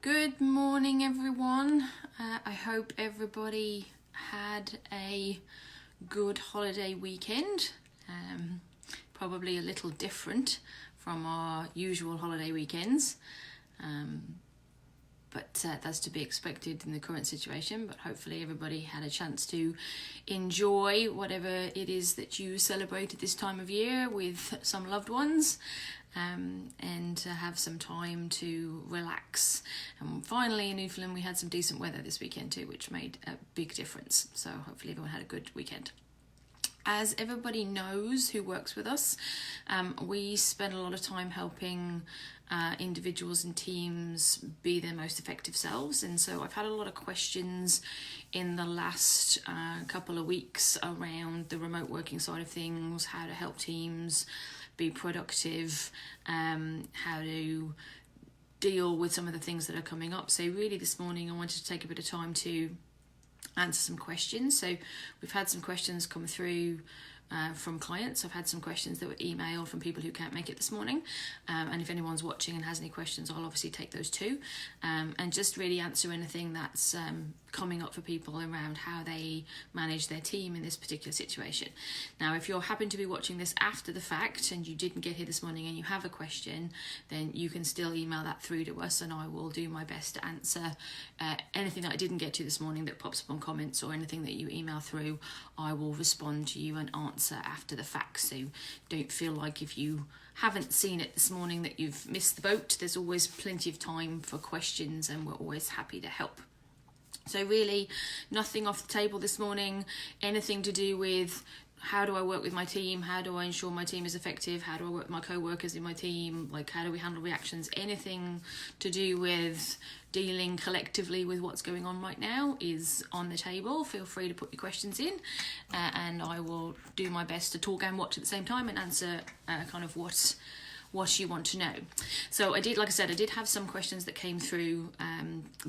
Good morning, everyone. I hope everybody had a good holiday weekend. Probably a little different from our usual holiday weekends, but that's to be expected in the current situation. But hopefully everybody had a chance to enjoy whatever it is that you celebrated this time of year with some loved ones. And to have some time to relax. And finally in Newfoundland we had some decent weather this weekend too, which made a big difference. So hopefully everyone had a good weekend. As everybody knows who works with us, we spend a lot of time helping individuals and teams be their most effective selves. And so I've had a lot of questions in the last couple of weeks around the remote working side of things, how to help teams be productive, how to deal with some of the things that are coming up. So really this morning I wanted to take a bit of time to answer some questions. So we've had some questions come through from clients. I've had some questions that were emailed from people who can't make it this morning, and if anyone's watching and has any questions, I'll obviously take those too, and just really answer anything that's coming up for people around how they manage their team in this particular situation. Now, if you're happen to be watching this after the fact and you didn't get here this morning and you have a question, then you can still email that through to us and I will do my best to answer anything that I didn't get to this morning that pops up on comments, or anything that you email through, I will respond to you and answer after the fact. So don't feel like if you haven't seen it this morning that you've missed the boat. There's always plenty of time for questions and we're always happy to help. So really nothing off the table this morning, anything to do with how do I work with my team, how do I ensure my team is effective, how do I work with my co-workers in my team, like how do we handle reactions, anything to do with dealing collectively with what's going on right now is on the table. Feel free to put your questions in and I will do my best to talk and watch at the same time and answer kind of what you want to know. So I did have some questions that came through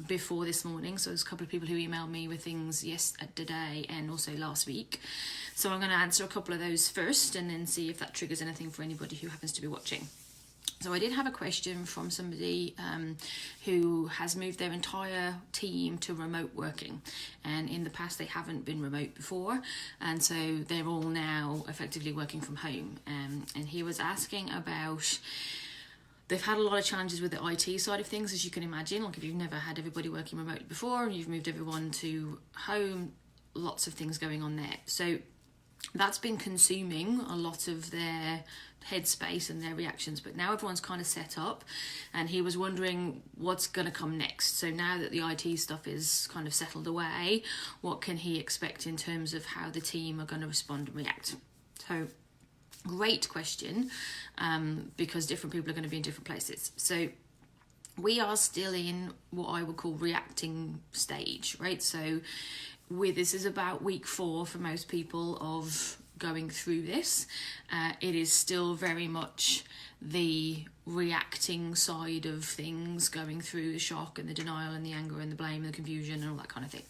before this morning. So there's a couple of people who emailed me with things yesterday and also last week. So I'm going to answer a couple of those first and then see if that triggers anything for anybody who happens to be watching. So I did have a question from somebody who has moved their entire team to remote working, and in the past they haven't been remote before, and so they're all now effectively working from home. And he was asking about, they've had a lot of challenges with the IT side of things, as you can imagine. Like if you've never had everybody working remotely before and you've moved everyone to home, lots of things going on there. So that's been consuming a lot of their headspace and their reactions, but now everyone's kind of set up, and he was wondering what's going to come next. So now that the IT stuff is kind of settled away, what can he expect in terms of how the team are going to respond and react? So great question, because different people are going to be in different places. So we are still in what I would call reacting stage, right? So this is about week 4 for most people of going through this. It is still very much the reacting side of things, going through the shock and the denial and the anger and the blame and the confusion and all that kind of thing.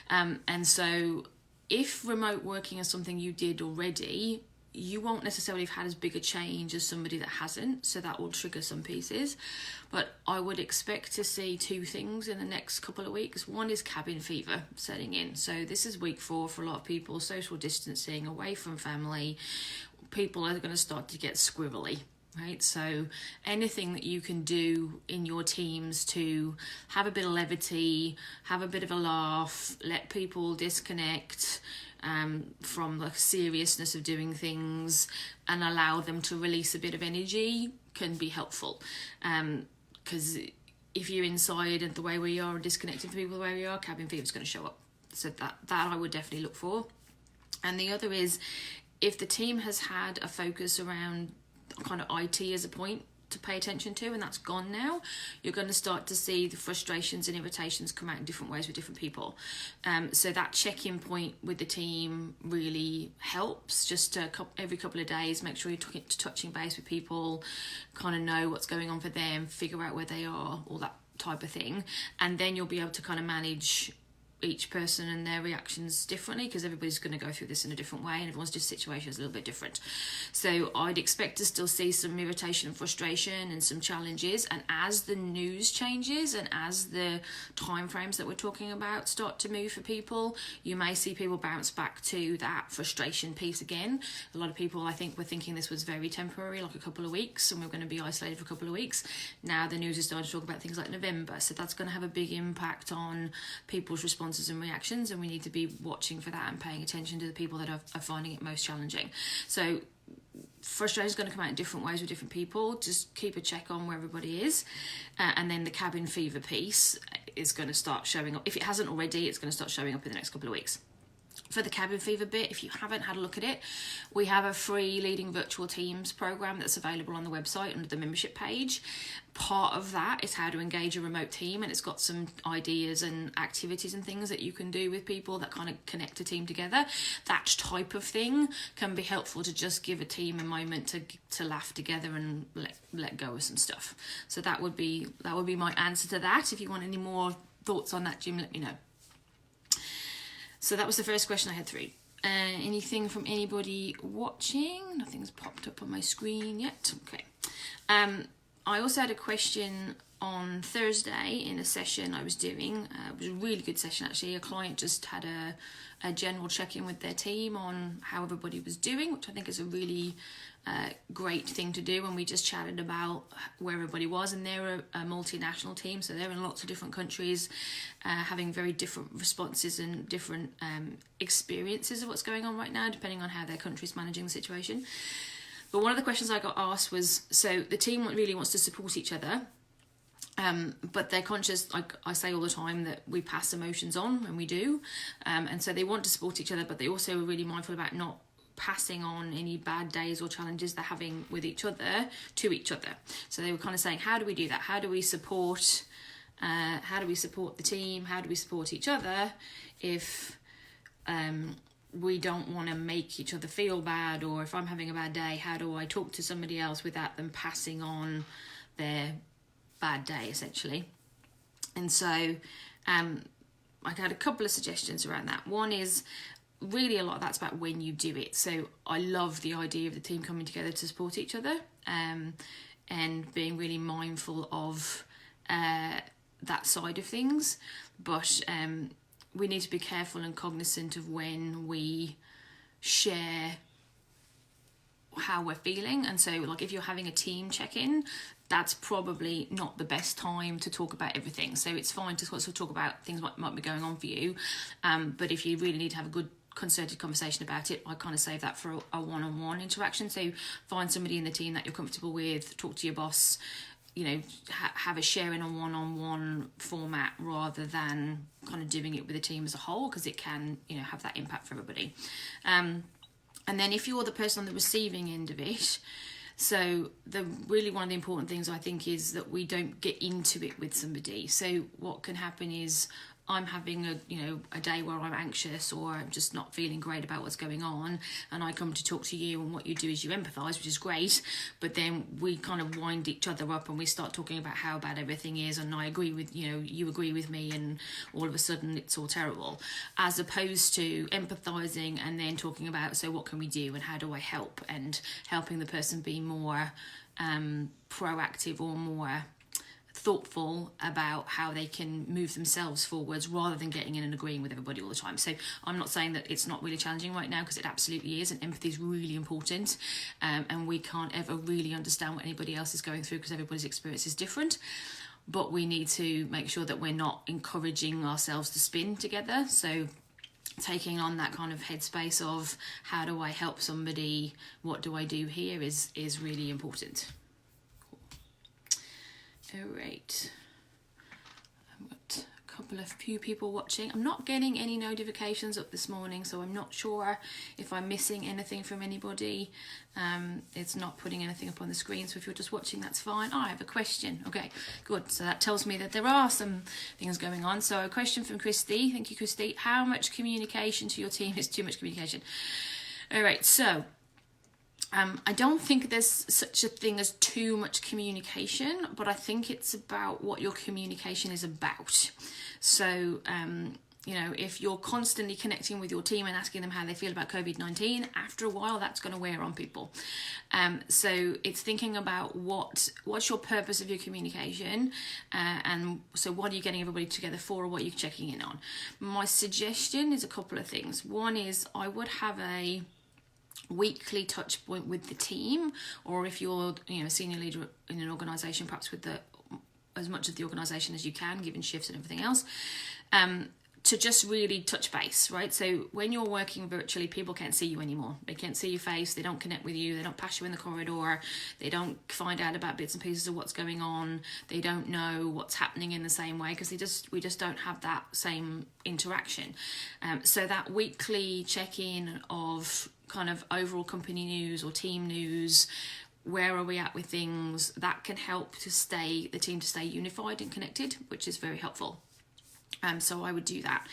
And so if remote working is something you did already, you won't necessarily have had as big a change as somebody that hasn't, so that will trigger some pieces. But I would expect to see 2 things in the next couple of weeks. One is cabin fever setting in. So this is week 4 for a lot of people, social distancing, away from family. People are going to start to get squirrely, right? So anything that you can do in your teams to have a bit of levity, have a bit of a laugh, let people disconnect from the seriousness of doing things and allow them to release a bit of energy can be helpful. Because if you're inside and the way we are and disconnected from people the way we are, cabin fever is going to show up. So that I would definitely look for. And the other is, if the team has had a focus around kind of IT as a point to pay attention to, and that's gone now, you're going to start to see the frustrations and irritations come out in different ways with different people. So that check-in point with the team really helps. Just every couple of days, make sure you're touching base with people, kind of know what's going on for them, figure out where they are, all that type of thing, and then you'll be able to kind of manage each person and their reactions differently, because everybody's going to go through this in a different way and everyone's just situation is a little bit different. So I'd expect to still see some irritation and frustration and some challenges, and as the news changes and as the timeframes that we're talking about start to move for people, you may see people bounce back to that frustration piece again. A lot of people, I think, were thinking this was very temporary, like a couple of weeks, and we're going to be isolated for a couple of weeks. Now the news is starting to talk about things like November, so that's going to have a big impact on people's responses and reactions, and we need to be watching for that and paying attention to the people that are finding it most challenging. So frustration is going to come out in different ways with different people. Just keep a check on where everybody is, and then the cabin fever piece is going to start showing up. If it hasn't already, it's going to start showing up in the next couple of weeks. For the cabin fever bit, if you haven't had a look at it, we have a free Leading Virtual Teams program that's available on the website under the membership page. Part of that is how to engage a remote team, and it's got some ideas and activities and things that you can do with people that kind of connect a team together. That type of thing can be helpful to just give a team a moment to laugh together and let go of some stuff. So that would be my answer to that. If you want any more thoughts on that, Jim, let me know. So that was the first question I had 3. Anything from anybody watching? Nothing's popped up on my screen yet. Okay. I also had a question on Thursday in a session I was doing. It was a really good session, actually. A client just had a general check-in with their team on how everybody was doing, which I think is a really great thing to do. And we just chatted about where everybody was, and they're a multinational team, so they're in lots of different countries, having very different responses and different experiences of what's going on right now, depending on how their country's managing the situation. But one of the questions I got asked was, so the team really wants to support each other, but they're conscious, like I say all the time, that we pass emotions on when we do, and so they want to support each other, but they also are really mindful about not passing on any bad days or challenges they're having with each other to each other. So they were kind of saying, how do we do that? How do we support the team? How do we support each other if we don't want to make each other feel bad? Or if I'm having a bad day, how do I talk to somebody else without them passing on their bad day, essentially? And so I had a couple of suggestions around that. One is, really a lot of that's about when you do it. So I love the idea of the team coming together to support each other, and being really mindful of that side of things. But we need to be careful and cognizant of when we share how we're feeling. And so, like, if you're having a team check-in, that's probably not the best time to talk about everything. So it's fine to sort of talk about things might be going on for you, but if you really need to have a good concerted conversation about it, I kind of save that for a one-on-one interaction. So find somebody in the team that you're comfortable with, talk to your boss, have a sharing on one-on-one format rather than kind of doing it with the team as a whole, because it can have that impact for everybody. And then if you're the person on the receiving end of it, so one of the important things I think is that we don't get into it with somebody. So what can happen is I'm having a day where I'm anxious or I'm just not feeling great about what's going on, and I come to talk to you, and what you do is you empathise, which is great, but then we kind of wind each other up and we start talking about how bad everything is, and I agree with you agree with me, and all of a sudden it's all terrible, as opposed to empathising and then talking about, so what can we do and how do I help, and helping the person be more proactive or more thoughtful about how they can move themselves forwards, rather than getting in and agreeing with everybody all the time. So I'm not saying that it's not really challenging right now, because it absolutely is, and empathy is really important, and we can't ever really understand what anybody else is going through because everybody's experience is different. But we need to make sure that we're not encouraging ourselves to spin together. So taking on that kind of headspace of how do I help somebody, what do I do here, is really important. All right, I've got a few people watching. I'm not getting any notifications up this morning, so I'm not sure if I'm missing anything from anybody. It's not putting anything up on the screen, so if you're just watching, that's fine. I have a question. Okay, good. So that tells me that there are some things going on. So a question from Christy. Thank you, Christy. How much communication to your team is too much communication? All right, so I don't think there's such a thing as too much communication, but I think it's about what your communication is about. So You know, if you're constantly connecting with your team and asking them how they feel about COVID-19, after a while that's going to wear on people. So it's thinking about what's your purpose of your communication, and so what are you getting everybody together for, or what are you checking in on. My suggestion is a couple of things. One is I would have a weekly touch point with the team, or if you're a senior leader in an organisation, perhaps with as much of the organisation as you can, given shifts and everything else, to just really touch base, right? So when you're working virtually, people can't see you anymore. They can't see your face, they don't connect with you, they don't pass you in the corridor, they don't find out about bits and pieces of what's going on, they don't know what's happening in the same way, because we just don't have that same interaction. So that weekly check-in of kind of overall company news or team news, where are we at with things, that can help the team to stay unified and connected, which is very helpful. So I would do that.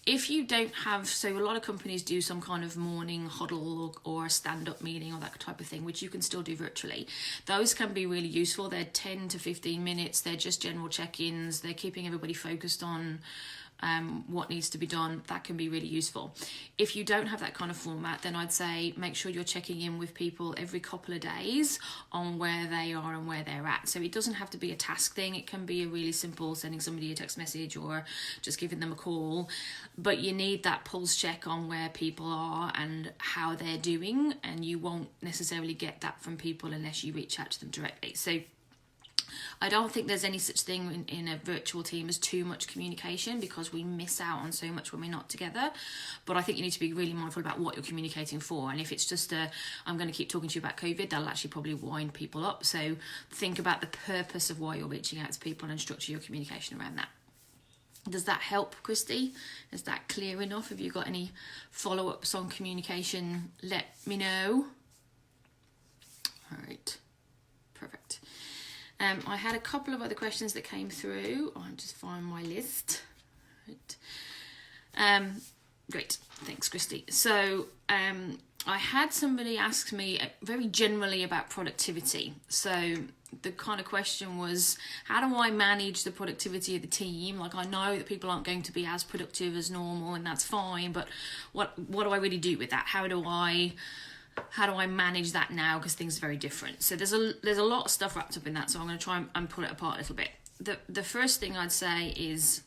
If you don't have, so a lot of companies do some kind of morning huddle or a stand-up meeting or that type of thing, which you can still do virtually. Those can be really useful. They're 10 to 15 minutes. They're just general check-ins. They're keeping everybody focused on what needs to be done. That can be really useful. If you don't have that kind of format, then I'd say make sure you're checking in with people every couple of days on where they are and where they're at. So it doesn't have to be a task thing. It can be a really simple sending somebody a text message or just giving them a call, but you need that pulse check on where people are and how they're doing, and you won't necessarily get that from people unless you reach out to them directly. So I don't think there's any such thing in a virtual team as too much communication, because we miss out on so much when we're not together. But I think you need to be really mindful about what you're communicating for. And if it's just I'm going to keep talking to you about COVID, that'll actually probably wind people up. So think about the purpose of why you're reaching out to people and structure your communication around that. Does that help, Christy? Is that clear enough? Have you got any follow-ups on communication? Let me know. All right, perfect. I had a couple of other questions that came through. I'll just find my list. Right. Great, thanks, Christy. So I had somebody ask me very generally about productivity. So the kind of question was, how do I manage the productivity of the team? Like, I know that people aren't going to be as productive as normal, and that's fine, but what do I really do with that? How do I manage that now, because things are very different? So there's a lot of stuff wrapped up in that, so I'm going to try and pull it apart a little bit. The first thing I'd say is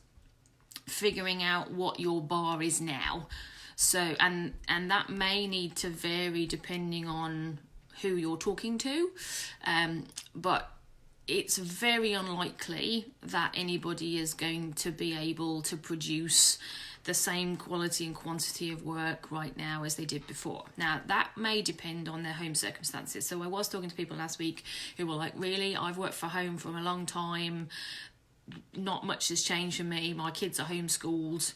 figuring out what your bar is now. So and that may need to vary depending on who you're talking to, but it's very unlikely that anybody is going to be able to produce the same quality and quantity of work right now as they did before. Now, that may depend on their home circumstances. So I was talking to people last week who were like, really, I've worked from home for a long time, not much has changed for me, my kids are homeschooled,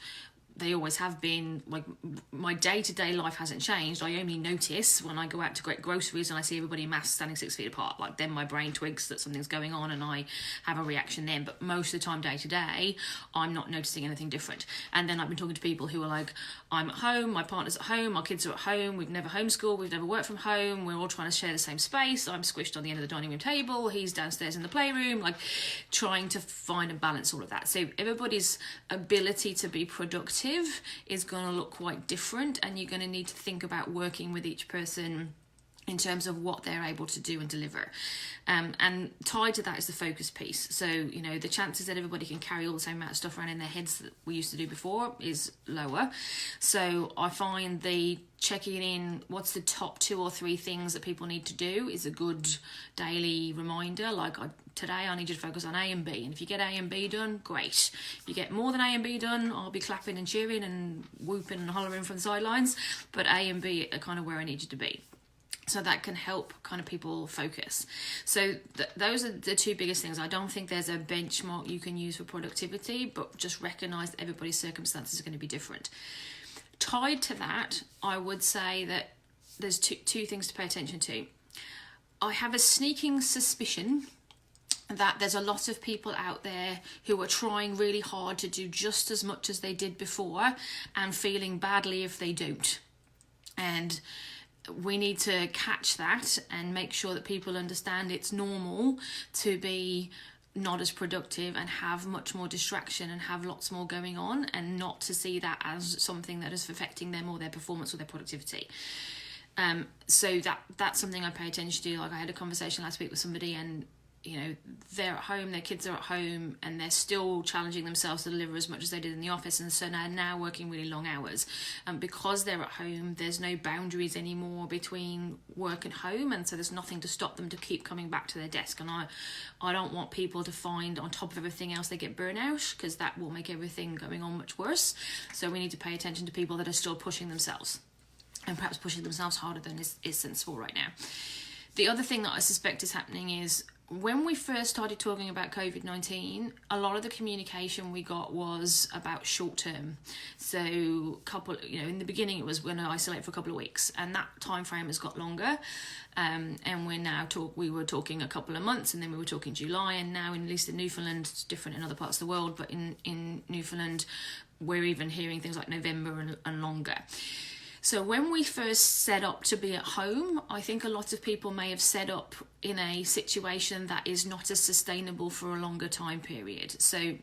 they always have been, like, my day-to-day life hasn't changed. I only notice when I go out to get groceries and I see everybody in masks standing 6 feet apart, like, then my brain twigs that something's going on and I have a reaction then. But most of the time, day-to-day, I'm not noticing anything different. And then I've been talking to people who are like, I'm at home, my partner's at home, our kids are at home, we've never homeschooled, we've never worked from home, we're all trying to share the same space, I'm squished on the end of the dining room table, he's downstairs in the playroom, like, trying to find and balance all of that. So everybody's ability to be productive is going to look quite different, and you're going to need to think about working with each person in terms of what they're able to do and deliver. And tied to that is the focus piece. So, the chances that everybody can carry all the same amount of stuff around in their heads that we used to do before is lower. So I find the checking in what's the top 2 or 3 things that people need to do is a good daily reminder. Like, today I need you to focus on A and B, and if you get A and B done, great. If you get more than A and B done, I'll be clapping and cheering and whooping and hollering from the sidelines, but A and B are kind of where I need you to be. So that can help kind of people focus. So those are the 2 biggest things. I don't think there's a benchmark you can use for productivity, but just recognise that everybody's circumstances are going to be different. Tied to that, I would say that there's two things to pay attention to. I have a sneaking suspicion that there's a lot of people out there who are trying really hard to do just as much as they did before and feeling badly if they don't. And we need to catch that and make sure that people understand it's normal to be not as productive and have much more distraction and have lots more going on, and not to see that as something that is affecting them or their performance or their productivity. So that's something I pay attention to. Like, I had a conversation last week with somebody, and they're at home, their kids are at home, and they're still challenging themselves to deliver as much as they did in the office, and so now working really long hours. Because they're at home, there's no boundaries anymore between work and home, and so there's nothing to stop them to keep coming back to their desk. And I don't want people to find, on top of everything else, they get burnout, because that will make everything going on much worse. So we need to pay attention to people that are still pushing themselves, and perhaps pushing themselves harder than is sensible right now. The other thing that I suspect is happening is, when we first started talking about COVID-19, a lot of the communication we got was about short term. So in the beginning it was, we're going to isolate for a couple of weeks, and that time frame has got longer. And we were talking a couple of months, and then we were talking July, and now, at least in Newfoundland, it's different in other parts of the world, but in Newfoundland, we're even hearing things like November and longer. So when we first set up to be at home, I think a lot of people may have set up in a situation that is not as sustainable for a longer time period. So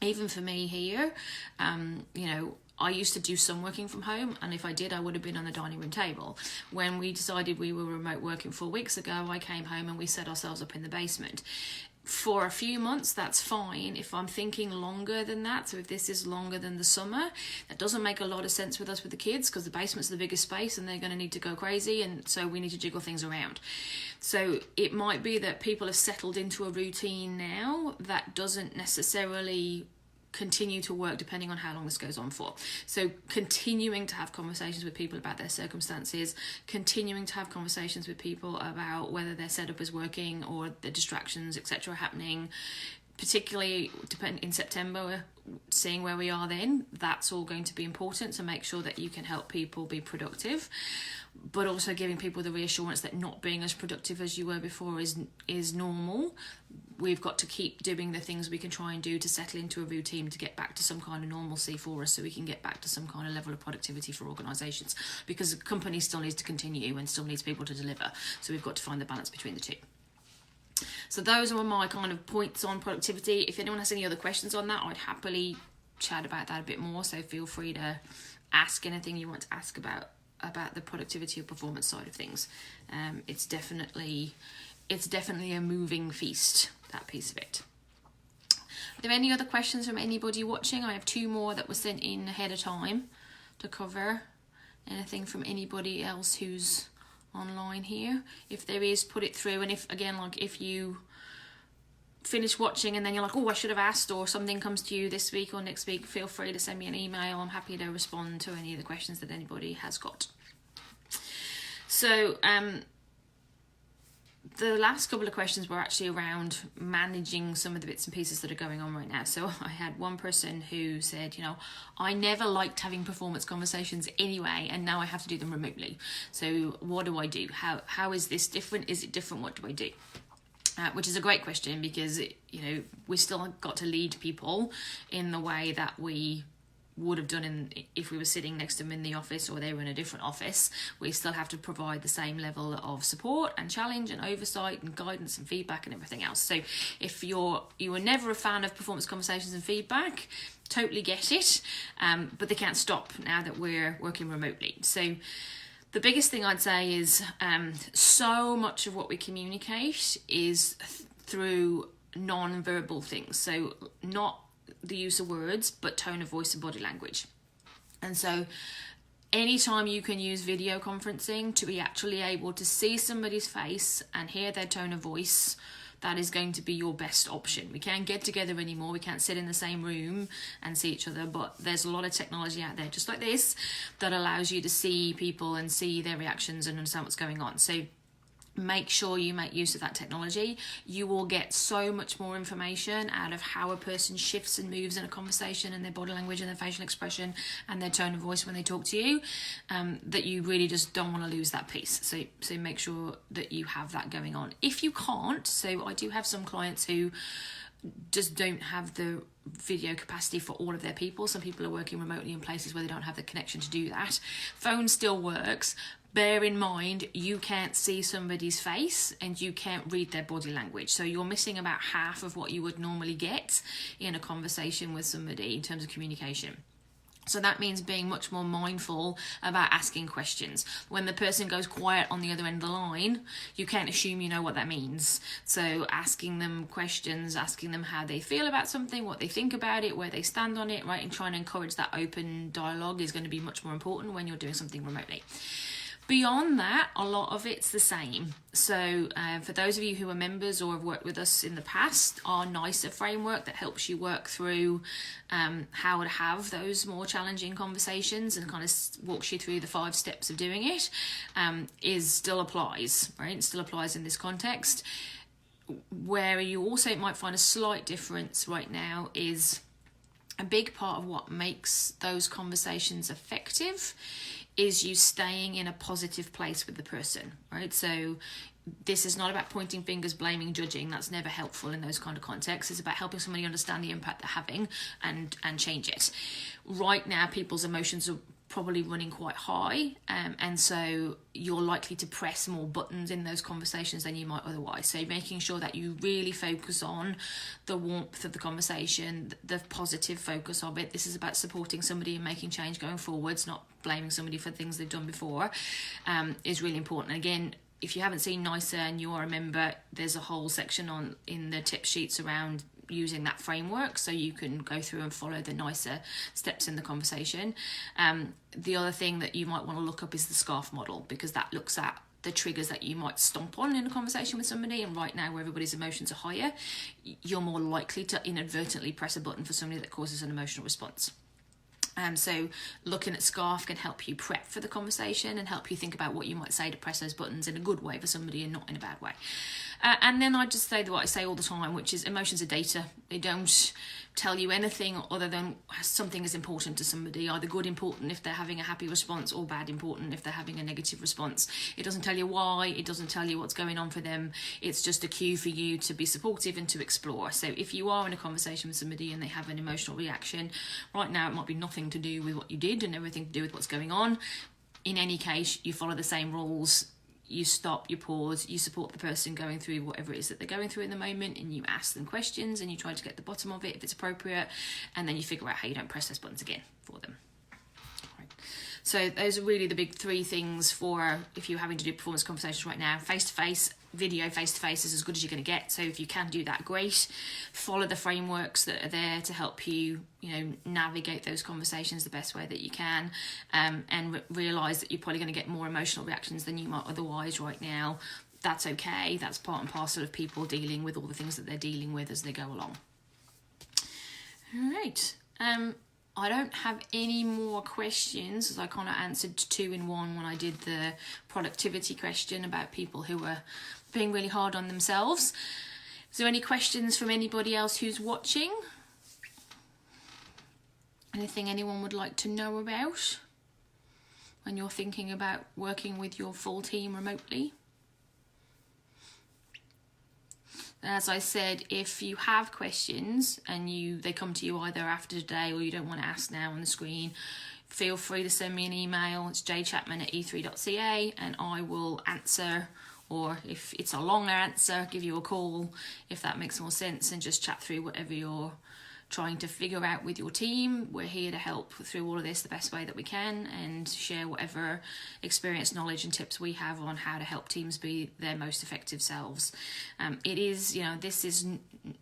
even for me here, I used to do some working from home, and if I did, I would have been on the dining room table. When we decided we were remote working 4 weeks ago, I came home and we set ourselves up in the basement. For a few months, that's fine. If I'm thinking longer than that, so if this is longer than the summer, that doesn't make a lot of sense with us with the kids, because the basement's the biggest space and they're going to need to go crazy, and so we need to jiggle things around. So it might be that people have settled into a routine now that doesn't necessarily continue to work depending on how long this goes on for. So continuing to have conversations with people about their circumstances, continuing to have conversations with people about whether their setup is working or the distractions, etc., are happening, particularly in September, seeing where we are then, that's all going to be important to make sure that you can help people be productive, but also giving people the reassurance that not being as productive as you were before is normal. We've got to keep doing the things we can try and do to settle into a routine to get back to some kind of normalcy for us, so we can get back to some kind of level of productivity for organisations, because the company still needs to continue and still needs people to deliver. So we've got to find the balance between the two. So those are my kind of points on productivity. If anyone has any other questions on that, I'd happily chat about that a bit more. So feel free to ask anything you want to ask about the productivity or performance side of things. It's definitely a moving feast, that piece of it. Are there any other questions from anybody watching? I have 2 more that were sent in ahead of time to cover. Anything from anybody else who's online here? If there is, put it through. And if you finish watching and then you're like, oh, I should have asked, or something comes to you this week or next week, feel free to send me an email. I'm happy to respond to any of the questions that anybody has got. So the last couple of questions were actually around managing some of the bits and pieces that are going on right now. So I had one person who said, I never liked having performance conversations anyway, and now I have to do them remotely. So what do I do? How is this different? Is it different? What do I do? Which is a great question, because we still got to lead people in the way that we would have done if we were sitting next to them in the office or they were in a different office. We still have to provide the same level of support and challenge and oversight and guidance and feedback and everything else. So if you were never a fan of performance conversations and feedback, totally get it, but they can't stop now that we're working remotely. So the biggest thing I'd say is so much of what we communicate is through non-verbal things. So not the use of words, but tone of voice and body language. And so anytime you can use video conferencing to be actually able to see somebody's face and hear their tone of voice, that is going to be your best option. We can't get together anymore. We can't sit in the same room and see each other, but there's a lot of technology out there, just like this, that allows you to see people and see their reactions and understand what's going on. So make sure you make use of that technology. You will get so much more information out of how a person shifts and moves in a conversation, and their body language and their facial expression and their tone of voice when they talk to you, that you really just don't want to lose that piece. So make sure that you have that going on. If you can't, so I do have some clients who just don't have the video capacity for all of their people. Some people are working remotely in places where they don't have the connection to do that. Phone still works. Bear in mind, you can't see somebody's face and you can't read their body language. So you're missing about half of what you would normally get in a conversation with somebody in terms of communication. So that means being much more mindful about asking questions. When the person goes quiet on the other end of the line, you can't assume you know what that means. So asking them questions, asking them how they feel about something, what they think about it, where they stand on it, right, and trying to encourage that open dialogue is going to be much more important when you're doing something remotely. Beyond that, a lot of it's the same. So for those of you who are members or have worked with us in the past, our NICER framework that helps you work through how to have those more challenging conversations and kind of walks you through the 5 steps of doing it, is still applies, right? It still applies in this context. Where you also might find a slight difference right now is a big part of what makes those conversations effective is you staying in a positive place with the person, right? So this is not about pointing fingers, blaming, judging. That's never helpful in those kind of contexts. It's about helping somebody understand the impact they're having and change it. Right now, people's emotions are probably running quite high, and so you're likely to press more buttons in those conversations than you might otherwise. So making sure that you really focus on the warmth of the conversation, the positive focus of it. This is about supporting somebody and making change going forwards, not blaming somebody for things they've done before, is really important. Again, if you haven't seen NICER and you are a member, there's a whole section in the tip sheets around using that framework, so you can go through and follow the NICER steps in the conversation. The other thing that you might want to look up is the SCARF model, because that looks at the triggers that you might stomp on in a conversation with somebody, and right now where everybody's emotions are higher, you're more likely to inadvertently press a button for somebody that causes an emotional response. So looking at SCARF can help you prep for the conversation and help you think about what you might say to press those buttons in a good way for somebody and not in a bad way. And then I just say what I say all the time, which is emotions are data. They don't tell you anything other than something is important to somebody, either good important if they're having a happy response or bad important if they're having a negative response. It doesn't tell you why, it doesn't tell you what's going on for them. It's just a cue for you to be supportive and to explore. So if you are in a conversation with somebody and they have an emotional reaction, right now it might be nothing to do with what you did and everything to do with what's going on. In any case, you follow the same rules. You stop, you pause, you support the person going through whatever it is that they're going through in the moment, and you ask them questions and you try to get the bottom of it if it's appropriate, and then you figure out how you don't press those buttons again for them. Right. So those are really the big 3 things for if you're having to do performance conversations right now. Face-to-face, video face-to-face is as good as you're going to get. So if you can do that, great. Follow the frameworks that are there to help you, navigate those conversations the best way that you can, and realise that you're probably going to get more emotional reactions than you might otherwise right now. That's okay. That's part and parcel of people dealing with all the things that they're dealing with as they go along. All right. I don't have any more questions, as I kind of answered 2 in 1 when I did the productivity question about people who were being really hard on themselves. Is there any questions from anybody else who's watching? Anything anyone would like to know about when you're thinking about working with your full team remotely? As I said, if you have questions and they come to you either after today or you don't want to ask now on the screen, feel free to send me an email. It's jchapman@e3.ca and I will answer, or if it's a longer answer, give you a call if that makes more sense, and just chat through whatever you're trying to figure out with your team. We're here to help through all of this the best way that we can and share whatever experience, knowledge and tips we have on how to help teams be their most effective selves. It is, this is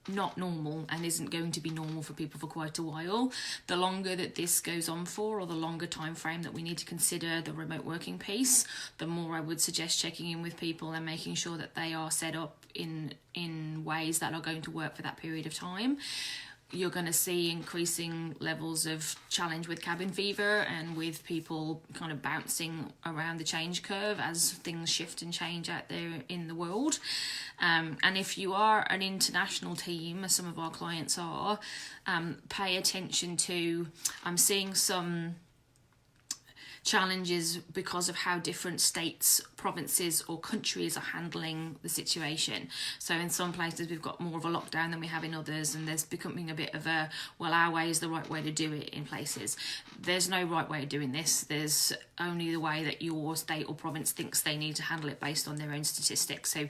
not normal and isn't going to be normal for people for quite a while. The longer that this goes on for, or the longer time frame that we need to consider the remote working piece, the more I would suggest checking in with people and making sure that they are set up in ways that are going to work for that period of time. You're going to see increasing levels of challenge with cabin fever and with people kind of bouncing around the change curve as things shift and change out there in the world. And if you are an international team, as some of our clients are, pay attention to, I'm seeing some challenges because of how different states, provinces or countries are handling the situation. So in some places we've got more of a lockdown than we have in others, and there's becoming a bit of a, well, our way is the right way to do it in places. There's no right way of doing this. There's only the way that your state or province thinks they need to handle it based on their own statistics. So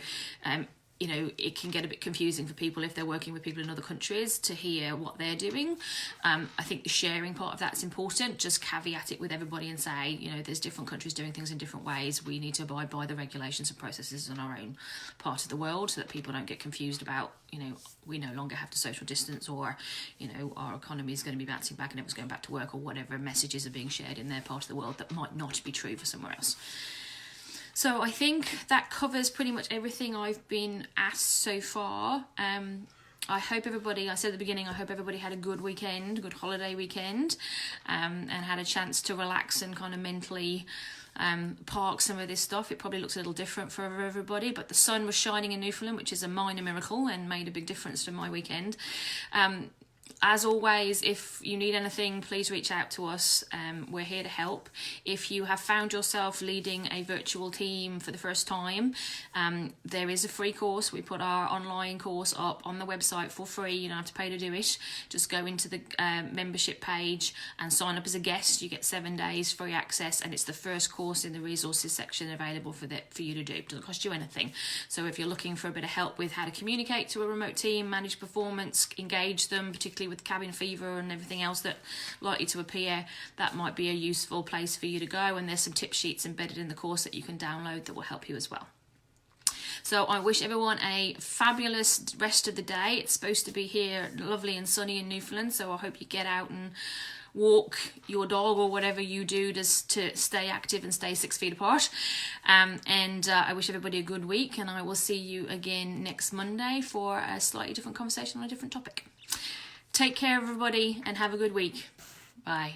you know, it can get a bit confusing for people if they're working with people in other countries to hear what they're doing. I think the sharing part of that's important. Just caveat it with everybody and say, you know, there's different countries doing things in different ways. We need to abide by the regulations and processes in our own part of the world so that people don't get confused about, you know, we no longer have to social distance, or, you know, our economy is going to be bouncing back and everyone's going back to work, or whatever messages are being shared in their part of the world that might not be true for somewhere else. So I think that covers pretty much everything I've been asked so far. I hope everybody, I said at the beginning, I hope everybody had a good weekend, good holiday weekend, and had a chance to relax and kind of mentally park some of this stuff. It probably looks a little different for everybody, but the sun was shining in Newfoundland, which is a minor miracle and made a big difference to my weekend. As always, if you need anything, please reach out to us. We're here to help. If you have found yourself leading a virtual team for the first time, there is a free course. We put our online course up on the website for free. You don't have to pay to do it. Just go into the membership page and sign up as a guest. You get 7 days free access, and it's the first course in the resources section available for you to do. It doesn't cost you anything. So if you're looking for a bit of help with how to communicate to a remote team, manage performance, engage them, particularly with cabin fever and everything else that likely to appear, that might be a useful place for you to go. And there's some tip sheets embedded in the course that you can download that will help you as well. So I wish everyone a fabulous rest of the day. It's supposed to be here lovely and sunny in Newfoundland, so I hope you get out and walk your dog or whatever you do to stay active and stay 6 feet apart. I wish everybody a good week, and I will see you again next Monday for a slightly different conversation on a different topic. Take care, everybody, and have a good week. Bye.